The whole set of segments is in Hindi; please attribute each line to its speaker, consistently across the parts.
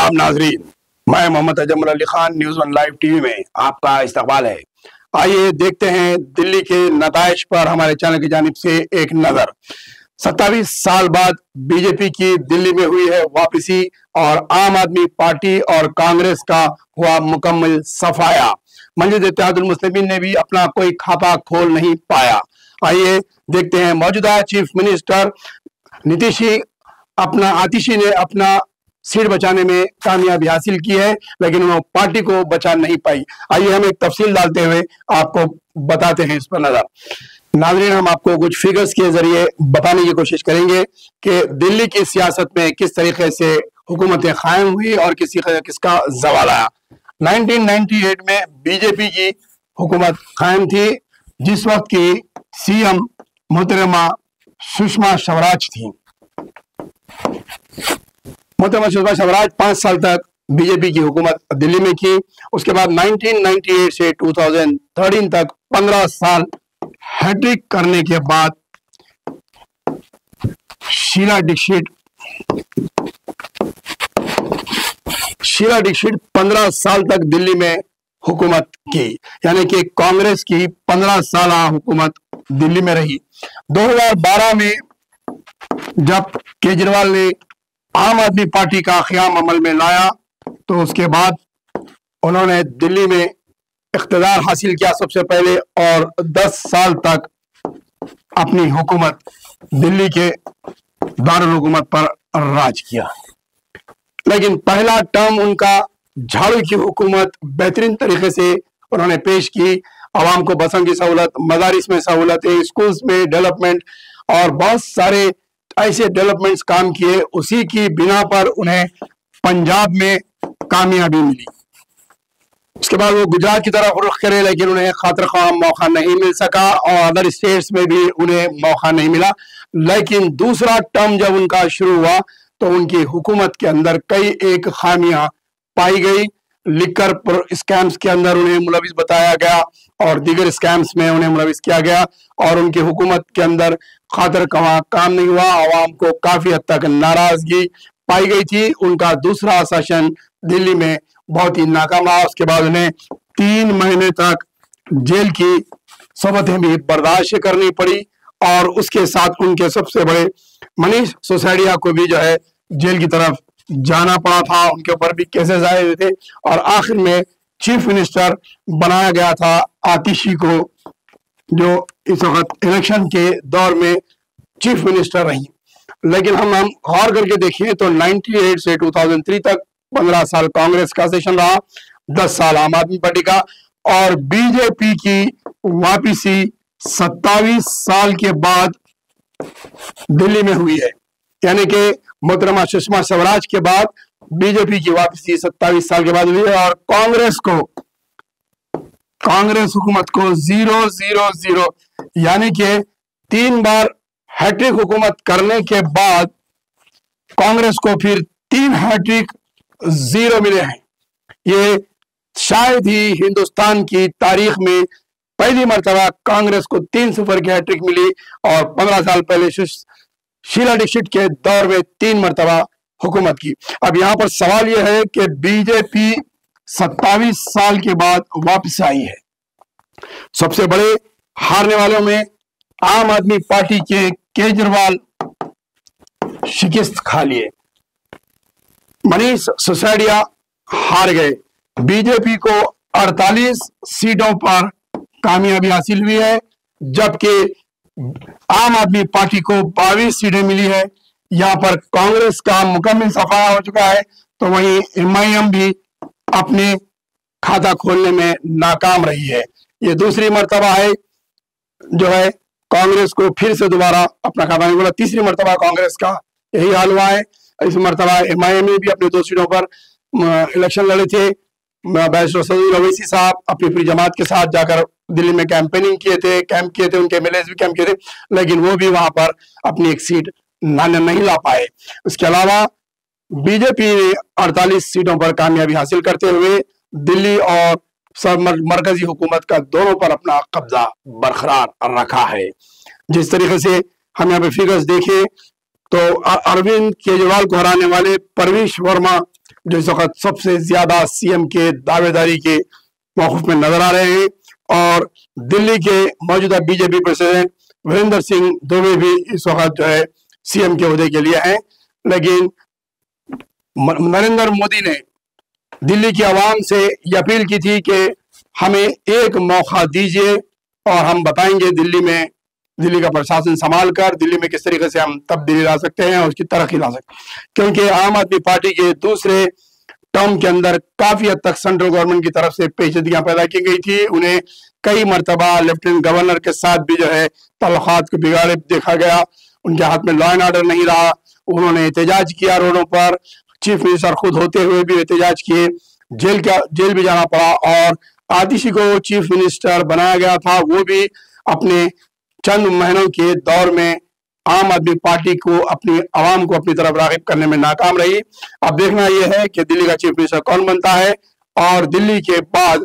Speaker 1: आदाब नाजरीन, मैं Mohammad Ajmal Ali Khan news one live TV में आपका इस्तकबाल है। आइए देखते हैं दिल्ली के नताइज पर हमारे चैनल की जानिब से एक नजर। 27 साल बाद बीजेपी की दिल्ली में हुई है वापसी और आम आदमी पार्टी और कांग्रेस का हुआ मुकम्मल सफाया। मजलिस इत्तेहादुल मुस्लिमीन ने भी अपना कोई खाता खोल नहीं पाया। आइए देखते हैं। मौजूदा चीफ मिनिस्टर आतिशी ने अपना सीट बचाने में कामयाबी हासिल की है, लेकिन उन्होंने पार्टी को बचा नहीं पाई। आइए हम एक तफसील डालते हुए आपको बताते हैं इस पर नजर। नाज़रीन, हम आपको कुछ फिगर्स के जरिए बताने की कोशिश करेंगे कि दिल्ली की सियासत में किस तरीके से हुकूमतें कायम हुई और किसका जवाल आया। 1998 में बीजेपी की हुकूमत कायम थी, जिस वक्त की सीएम मोहतरमा सुषमा स्वराज थी। मोहतरमा सुषमा स्वराज 5 साल तक बीजेपी की हुकूमत दिल्ली में की। उसके बाद 1998 से 2013 तक 15 साल हैट्रिक करने के बाद शीला दीक्षित 15 साल तक दिल्ली में हुकूमत की, यानी कि कांग्रेस की 15 साल हुकूमत दिल्ली में रही। 2012 में जब केजरीवाल ने आम आदमी पार्टी का क़याम अमल में लाया, तो उसके बाद उन्होंने दिल्ली में इख्तिदार हासिल किया सबसे पहले, और 10 साल तक अपनी हुकूमत दिल्ली के दारुल हुकूमत पर राज किया। लेकिन पहला टर्म उनका झाड़ू की हुकूमत बेहतरीन तरीके से उन्होंने पेश की। आवाम को बसों की सहूलत, मदारिस में सहूलतें, स्कूल्स में डेवलपमेंट और बहुत सारे ऐसे डेवलपमेंट्स काम किए। उसी की बिना पर उन्हें पंजाब में कामयाबी मिली। उसके बाद वो गुजरात की तरफ रुख करे, लेकिन उन्हें खातिर ख्वाह मौका नहीं मिल सका और अदर स्टेट्स में भी उन्हें मौका नहीं मिला। लेकिन दूसरा टर्म जब उनका शुरू हुआ तो उनकी हुकूमत के अंदर कई एक खामियां पाई गई। लिकर स्कैम्स के अंदर उन्हें मुलविस बताया गया और दीगर स्कैम्स में उन्हें मुलविस किया गया, और उनकी हुकूमत के अंदर खातिर ख्वाह काम नहीं हुआ। आवाम को काफी हद तक नाराजगी पाई गई थी। उनका दूसरा सेशन दिल्ली में बहुत ही नाकाम रहा। उसके बाद उन्हें 3 महीने तक जेल की सोबतें भी बर्दाश्त करनी पड़ी, और उसके साथ उनके सबसे बड़े मनीष सिसोदिया को भी जो है जेल की तरफ जाना पड़ा था। उनके ऊपर भी केसेस आए हुए थे, और आखिर में चीफ मिनिस्टर बनाया गया था आतिशी को, जो इस वक्त इलेक्शन के दौर में चीफ मिनिस्टर रही। लेकिन हम गौर करके देखें तो 98 से 2003 तक 15 साल कांग्रेस का सेशन रहा, 10 साल आम आदमी पार्टी का, और बीजेपी की वापसी 27 साल के बाद दिल्ली में हुई है। यानी कि मोहतरमा सुषमा स्वराज के बाद बीजेपी की वापसी 27 साल के बाद हुई है, और कांग्रेस हुकूमत को 0-0-0 यानी कि 3 बार हैट्रिक हुकूमत करने के बाद कांग्रेस को फिर 3 हैट्रिक 0 मिले हैं। ये शायद ही हिंदुस्तान की तारीख में पहली मर्तबा कांग्रेस को 3-0 की हैट्रिक मिली, और 15 साल पहले शीला दीक्षित के दौर में 3 मर्तबा हुकूमत की। अब यहां पर सवाल यह है कि बीजेपी 27 साल के बाद वापस आई है। सबसे बड़े हारने वालों में आम आदमी पार्टी के केजरीवाल शिकस्त खा लिए, मनीष सिसोदिया हार गए। बीजेपी को 48 सीटों पर कामयाबी हासिल हुई है, जबकि आम आदमी पार्टी को 22 सीटें मिली है। यहाँ पर कांग्रेस का मुकम्मल सफाया हो चुका है, तो वहीं एमआईएम भी अपने खाता खोलने में नाकाम रही है। ये दूसरी मर्तबा है जो है कांग्रेस को फिर से दोबारा अपना खाता नहीं खोला। तीसरी मर्तबा कांग्रेस का यही हाल हुआ है। इस मर्तबा एमआईएम ने भी अपनी 2 सीटों पर इलेक्शन लड़े थे। बैरिस्टर सदुल ओवैसी साहब अपनी पूरी जमात के साथ जाकर दिल्ली में कैंपेनिंग किए थे, कैंप किए थे, उनके एमएलए भी कैंप किए थे, लेकिन वो भी वहां पर अपनी एक सीट नहीं ला पाए। इसके अलावा बीजेपी ने 48 सीटों पर कामयाबी हासिल करते हुए दिल्ली और मरकजी हुकूमत का दोनों पर अपना कब्जा बरकरार रखा है। जिस तरीके से हम यहाँ पे फिगर्स देखें तो अरविंद केजरीवाल को हराने वाले परवेश वर्मा जो इस वक्त सबसे ज्यादा सीएम के दावेदारी के मौक़िफ़ में नजर आ रहे हैं। और दिल्ली के मौजूदा बीजेपी प्रेसिडेंट वीरेंद्र सिंह दुबे भी इस वक्त जो है सीएम के ओहदे के लिए हैं। लेकिन नरेंद्र मोदी ने दिल्ली की आवाम से ये अपील की थी कि हमें एक मौका दीजिए और हम बताएंगे दिल्ली का प्रशासन संभाल कर दिल्ली में किस तरीके से हम तब्दीली ला सकते हैं और उसकी तरक्की ला सकते हैं। क्योंकि आम आदमी पार्टी के दूसरे टर्म के अंदर काफी हद तक सेंट्रल गवर्नमेंट की तरफ से पेचीदगियां पैदा की गई थी। उन्हें कई मरतबा लेफ्टिनेंट गवर्नर के साथ भी जो है तल्लुकात को बिगाड़े देखा गया। उनके हाथ में लॉ एंड ऑर्डर नहीं रहा। उन्होंने एहतजाज किया रोडों पर, चीफ मिनिस्टर खुद होते हुए भी एहतजाज किए, जेल भी जाना पड़ा। और आतिशी को चीफ मिनिस्टर बनाया गया था, वो भी अपने चंद महीनों के दौर में आम आदमी पार्टी को अपनी आवाम को अपनी तरफ राग़िब करने में नाकाम रही। अब देखना यह है कि दिल्ली का चीफ मिनिस्टर कौन बनता है और दिल्ली के बाद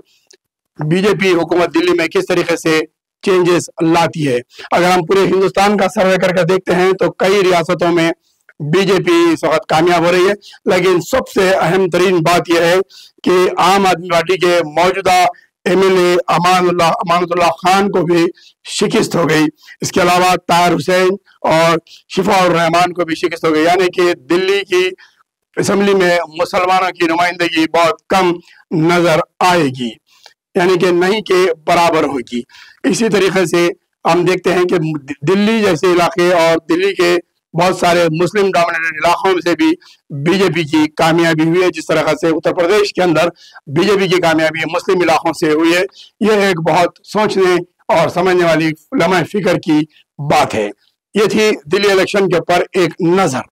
Speaker 1: बीजेपी हुकूमत दिल्ली में किस तरीके से चेंजेस लाती है। अगर हम पूरे हिंदुस्तान का सर्वे करके देखते हैं तो कई रियासतों में बीजेपी इस वक्त कामयाब हो रही है। लेकिन सबसे अहम तरीन बात यह है कि आम आदमी पार्टी के मौजूदा एमएलए अमानुल्लाह खान को भी शिकस्त हो गई। इसके अलावा ताहिर हुसैन और शिफाउर रहमान को भी शिकस्त हो गई। यानी कि दिल्ली की असेंबली में मुसलमानों की नुमाइंदगी बहुत कम नजर आएगी, यानी कि नहीं के बराबर होगी। इसी तरीके से हम देखते हैं कि दिल्ली जैसे इलाके और दिल्ली के बहुत सारे मुस्लिम डोमिनेटेड इलाकों में से भी बीजेपी की कामयाबी हुई है। जिस तरह से उत्तर प्रदेश के अंदर बीजेपी की कामयाबी मुस्लिम इलाकों से हुई है, यह एक बहुत सोचने और समझने वाली लम्हे फिक्र की बात है। ये थी दिल्ली इलेक्शन के ऊपर एक नजर।